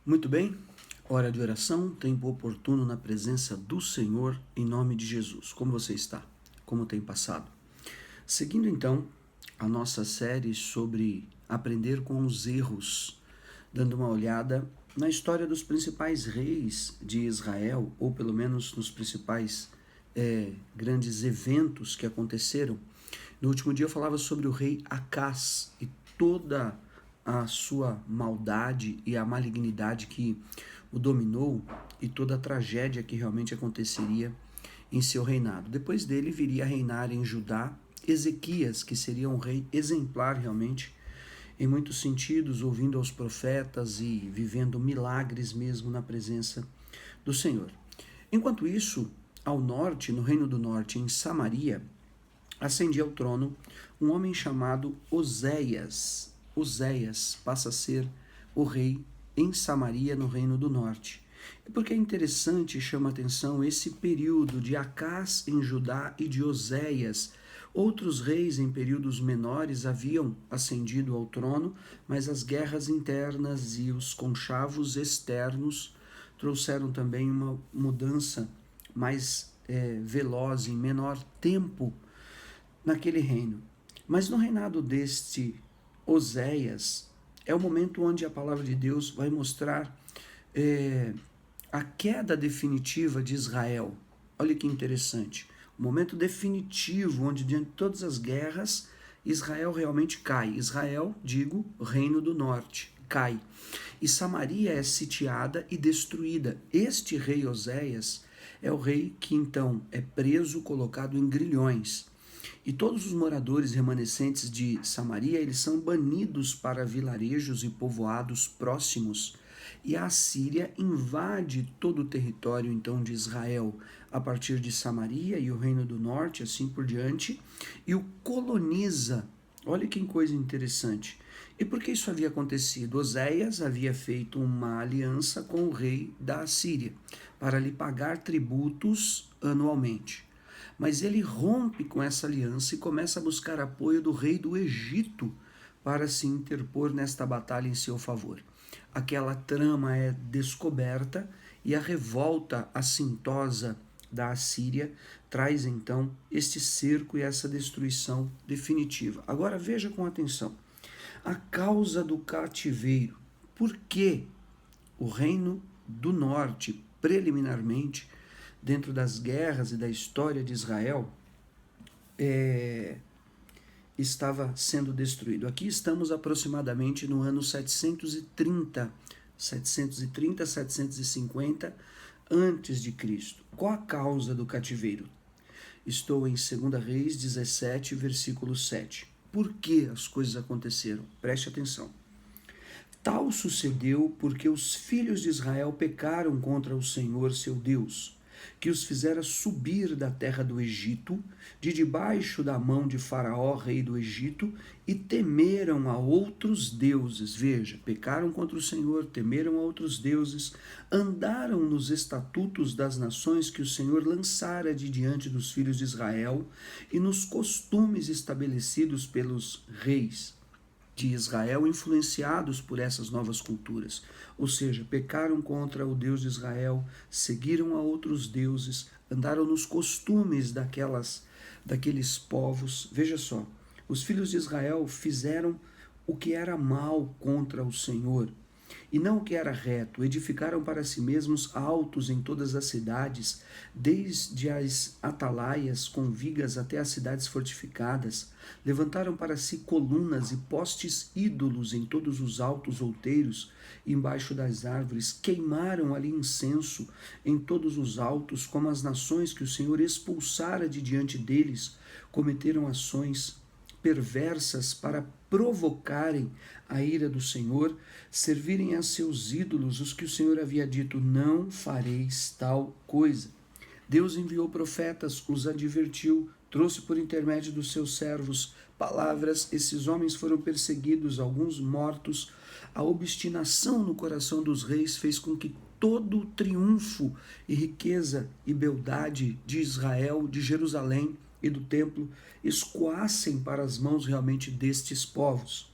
Muito bem, hora de oração, tempo oportuno na presença do Senhor, em nome de Jesus. Como você está? Como tem passado? Seguindo então a nossa série sobre aprender com os erros, dando uma olhada na história dos principais reis de Israel, ou pelo menos nos principais grandes eventos que aconteceram. No último dia eu falava sobre o rei Acás e toda a sua maldade e a malignidade que o dominou e toda a tragédia que realmente aconteceria em seu reinado. Depois dele viria a reinar em Judá Ezequias, que seria um rei exemplar realmente, em muitos sentidos, ouvindo aos profetas e vivendo milagres mesmo na presença do Senhor. Enquanto isso, ao norte, no Reino do Norte, em Samaria, ascendia ao trono um homem chamado Oséias. Oséias passa a ser o rei em Samaria, no Reino do Norte. E porque é interessante e chama atenção esse período de Acás em Judá e de Oséias. Outros reis em períodos menores haviam ascendido ao trono, mas as guerras internas e os conchavos externos trouxeram também uma mudança mais veloz, em menor tempo, naquele reino. Mas no reinado deste Oséias, é o momento onde a palavra de Deus vai mostrar a queda definitiva de Israel. Olha que interessante. O momento definitivo onde, diante de todas as guerras, Israel realmente cai. Israel, digo, Reino do Norte, cai. E Samaria é sitiada e destruída. Este rei Oséias é o rei que então é preso, colocado em grilhões. E todos os moradores remanescentes de Samaria, eles são banidos para vilarejos e povoados próximos. E a Assíria invade todo o território então de Israel, a partir de Samaria e o Reino do Norte, assim por diante, e o coloniza. Olha que coisa interessante. E por que isso havia acontecido? Oséias havia feito uma aliança com o rei da Assíria para lhe pagar tributos anualmente. Mas ele rompe com essa aliança e começa a buscar apoio do rei do Egito para se interpor nesta batalha em seu favor. Aquela trama é descoberta e a revolta assintosa da Assíria traz então este cerco e essa destruição definitiva. Agora veja com atenção. A causa do cativeiro. Por que o Reino do Norte, preliminarmente, dentro das guerras e da história de Israel, estava sendo destruído? Aqui estamos aproximadamente no ano 750 antes de Cristo. Qual a causa do cativeiro? Estou em 2 Reis 17, versículo 7. Por que as coisas aconteceram? Preste atenção. Tal sucedeu porque os filhos de Israel pecaram contra o Senhor seu Deus, que os fizera subir da terra do Egito, de debaixo da mão de Faraó, rei do Egito, e temeram a outros deuses. Veja, pecaram contra o Senhor, temeram a outros deuses, andaram nos estatutos das nações que o Senhor lançara de diante dos filhos de Israel, e nos costumes estabelecidos pelos reis de Israel, influenciados por essas novas culturas. Ou seja, pecaram contra o Deus de Israel, seguiram a outros deuses, andaram nos costumes daqueles povos. Veja só, os filhos de Israel fizeram o que era mal contra o Senhor, e não o que era reto. Edificaram para si mesmos altos em todas as cidades, desde as atalaias com vigas até as cidades fortificadas. Levantaram para si colunas e postes ídolos em todos os altos outeiros, embaixo das árvores. Queimaram ali incenso em todos os altos, como as nações que o Senhor expulsara de diante deles. Cometeram ações perversas para provocarem a ira do Senhor, servirem a seus ídolos, os que o Senhor havia dito: não fareis tal coisa. Deus enviou profetas, os advertiu, trouxe por intermédio dos seus servos palavras. Esses homens foram perseguidos, alguns mortos. A obstinação no coração dos reis fez com que todo o triunfo e riqueza e beldade de Israel, de Jerusalém e do templo escoassem para as mãos realmente destes povos.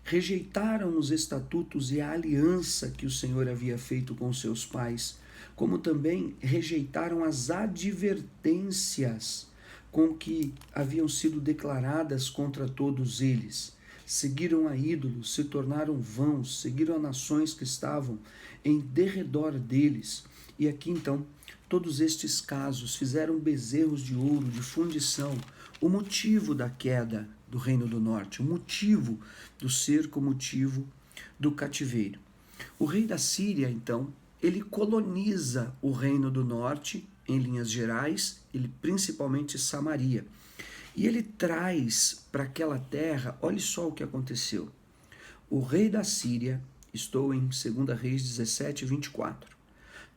rejeitaram os estatutos e a aliança que o Senhor havia feito com seus pais, como também rejeitaram as advertências com que haviam sido declaradas contra todos eles. Seguiram a ídolos, se tornaram vãos, seguiram a nações que estavam em derredor deles. E aqui então, todos estes casos fizeram bezerros de ouro, de fundição, o motivo da queda do Reino do Norte, o motivo do cerco, o motivo do cativeiro. O rei da Síria, então, ele coloniza o Reino do Norte, em linhas gerais, ele principalmente Samaria. E ele traz para aquela terra, olha só o que aconteceu. O rei da Síria, estou em 2 Reis 17, 24,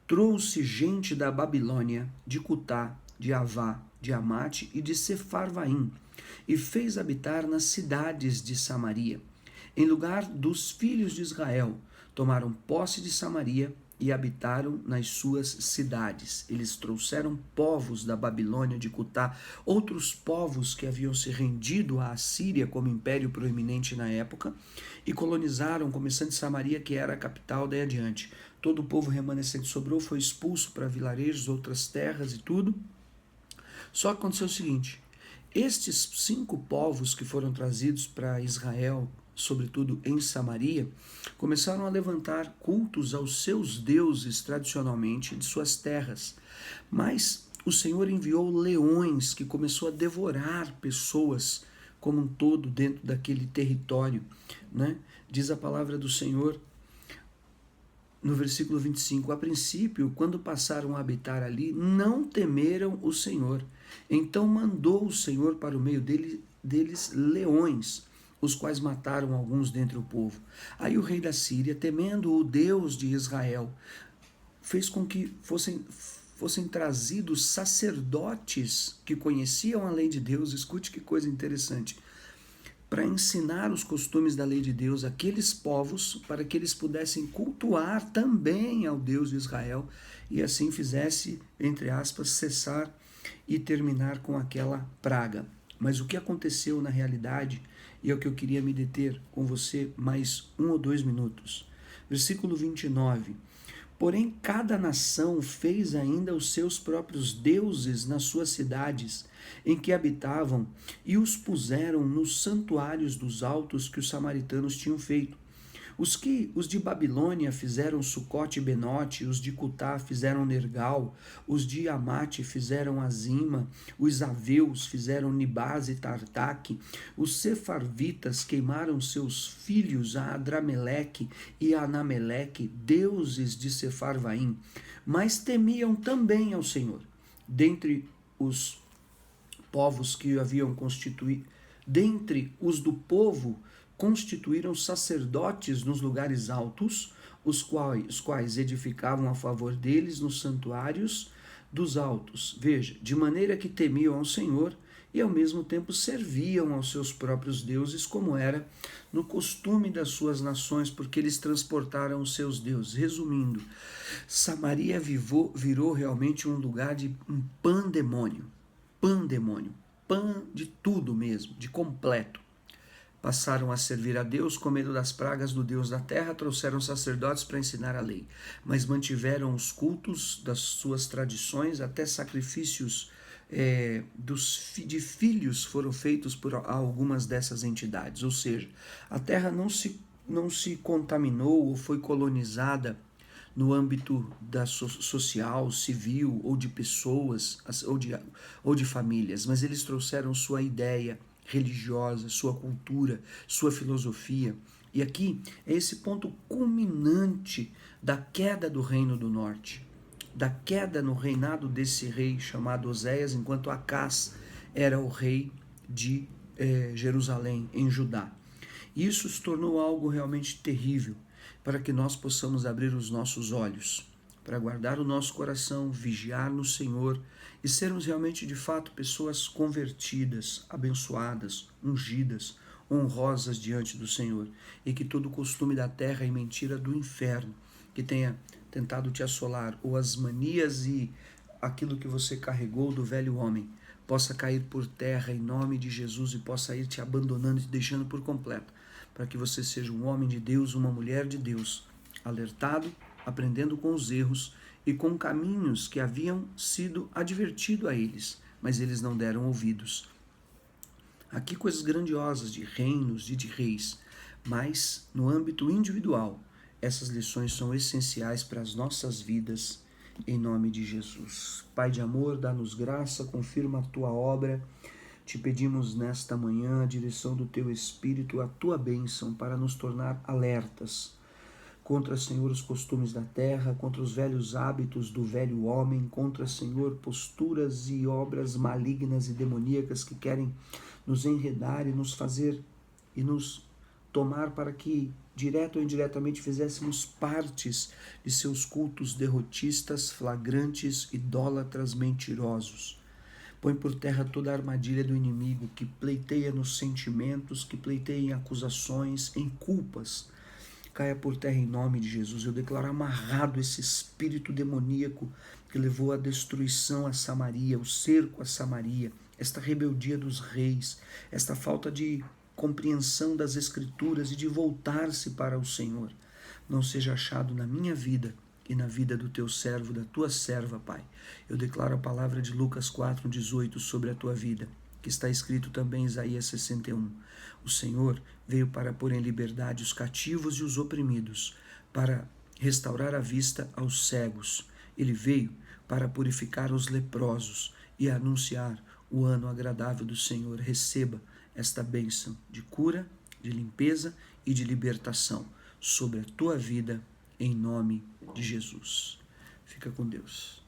trouxe gente da Babilônia, de Cutá, de Avá, de Amate e de Sefarvaim, e fez habitar nas cidades de Samaria. Em lugar dos filhos de Israel, tomaram posse de Samaria e habitaram nas suas cidades. Eles trouxeram povos da Babilônia, de Cutá, outros povos que haviam se rendido à Assíria como império proeminente na época, e colonizaram, começando de Samaria, que era a capital, daí adiante. Todo o povo remanescente sobrou, foi expulso para vilarejos, outras terras e tudo. Só que aconteceu o seguinte: estes 5 povos que foram trazidos para Israel, sobretudo em Samaria, começaram a levantar cultos aos seus deuses tradicionalmente de suas terras. Mas o Senhor enviou leões que começou a devorar pessoas como um todo dentro daquele território, né? Diz a palavra do Senhor no versículo 25, a princípio, quando passaram a habitar ali, não temeram o Senhor. Então mandou o Senhor para o meio deles leões, os quais mataram alguns dentre o povo. Aí o rei da Síria, temendo o Deus de Israel, fez com que fossem trazidos sacerdotes que conheciam a lei de Deus. Escute que coisa interessante. Para ensinar os costumes da lei de Deus àqueles povos, para que eles pudessem cultuar também ao Deus de Israel e assim fizesse, entre aspas, cessar e terminar com aquela praga. Mas o que aconteceu na realidade, e é o que eu queria me deter com você mais 1 ou 2 minutos. Versículo 29. Porém, cada nação fez ainda os seus próprios deuses nas suas cidades em que habitavam e os puseram nos santuários dos altos que os samaritanos tinham feito. Os de Babilônia fizeram Sucote e Benote, os de Cutá fizeram Nergal, os de Amate fizeram Azima, os aveus fizeram Nibás e Tartaque, os sefarvitas queimaram seus filhos a Adrameleque e a Anameleque, deuses de Sefarvaim, mas temiam também ao Senhor. Dentre os povos que haviam constituído, dentre os do povo, constituíram sacerdotes nos lugares altos, os quais edificavam a favor deles nos santuários dos altos. Veja, de maneira que temiam ao Senhor e ao mesmo tempo serviam aos seus próprios deuses, como era no costume das suas nações, porque eles transportaram os seus deuses. Resumindo, Samaria virou realmente um lugar de um pandemônio, pan de tudo mesmo, de completo. Passaram a servir a Deus com medo das pragas do Deus da terra, trouxeram sacerdotes para ensinar a lei, mas mantiveram os cultos das suas tradições, até sacrifícios de filhos foram feitos por algumas dessas entidades. Ou seja, a terra não se contaminou ou foi colonizada no âmbito da social, civil, ou de pessoas, ou de famílias, mas eles trouxeram sua ideia religiosa, sua cultura, sua filosofia. E aqui é esse ponto culminante da queda do Reino do Norte, da queda no reinado desse rei chamado Oséias, enquanto Acás era o rei de Jerusalém, em Judá. Isso se tornou algo realmente terrível, para que nós possamos abrir os nossos olhos, para guardar o nosso coração, vigiar no Senhor e sermos realmente de fato pessoas convertidas, abençoadas, ungidas, honrosas diante do Senhor, e que todo o costume da terra e mentira do inferno que tenha tentado te assolar, ou as manias e aquilo que você carregou do velho homem, possa cair por terra em nome de Jesus e possa ir te abandonando e te deixando por completo, para que você seja um homem de Deus, uma mulher de Deus, alertado, aprendendo com os erros e com caminhos que haviam sido advertido a eles, mas eles não deram ouvidos. Aqui coisas grandiosas de reinos e de reis, mas no âmbito individual, essas lições são essenciais para as nossas vidas, em nome de Jesus. Pai de amor, dá-nos graça, confirma a tua obra. Te pedimos nesta manhã a direção do teu Espírito, a tua bênção para nos tornar alertas contra, Senhor, os costumes da terra, contra os velhos hábitos do velho homem, contra, Senhor, posturas e obras malignas e demoníacas que querem nos enredar e nos fazer e nos tomar para que, direto ou indiretamente, fizéssemos partes de seus cultos derrotistas, flagrantes, idólatras, mentirosos. Põe por terra toda a armadilha do inimigo que pleiteia nos sentimentos, que pleiteia em acusações, em culpas. Caia por terra em nome de Jesus. Eu declaro amarrado esse espírito demoníaco que levou à destruição a Samaria, o cerco a Samaria, esta rebeldia dos reis, esta falta de compreensão das Escrituras e de voltar-se para o Senhor. Não seja achado na minha vida e na vida do teu servo, da tua serva, Pai. Eu declaro a palavra de Lucas 4:18 sobre a tua vida, que está escrito também em Isaías 61. O Senhor veio para pôr em liberdade os cativos e os oprimidos, para restaurar a vista aos cegos. Ele veio para purificar os leprosos e anunciar o ano agradável do Senhor. Receba esta bênção de cura, de limpeza e de libertação sobre a tua vida, em nome de Jesus. Fica com Deus.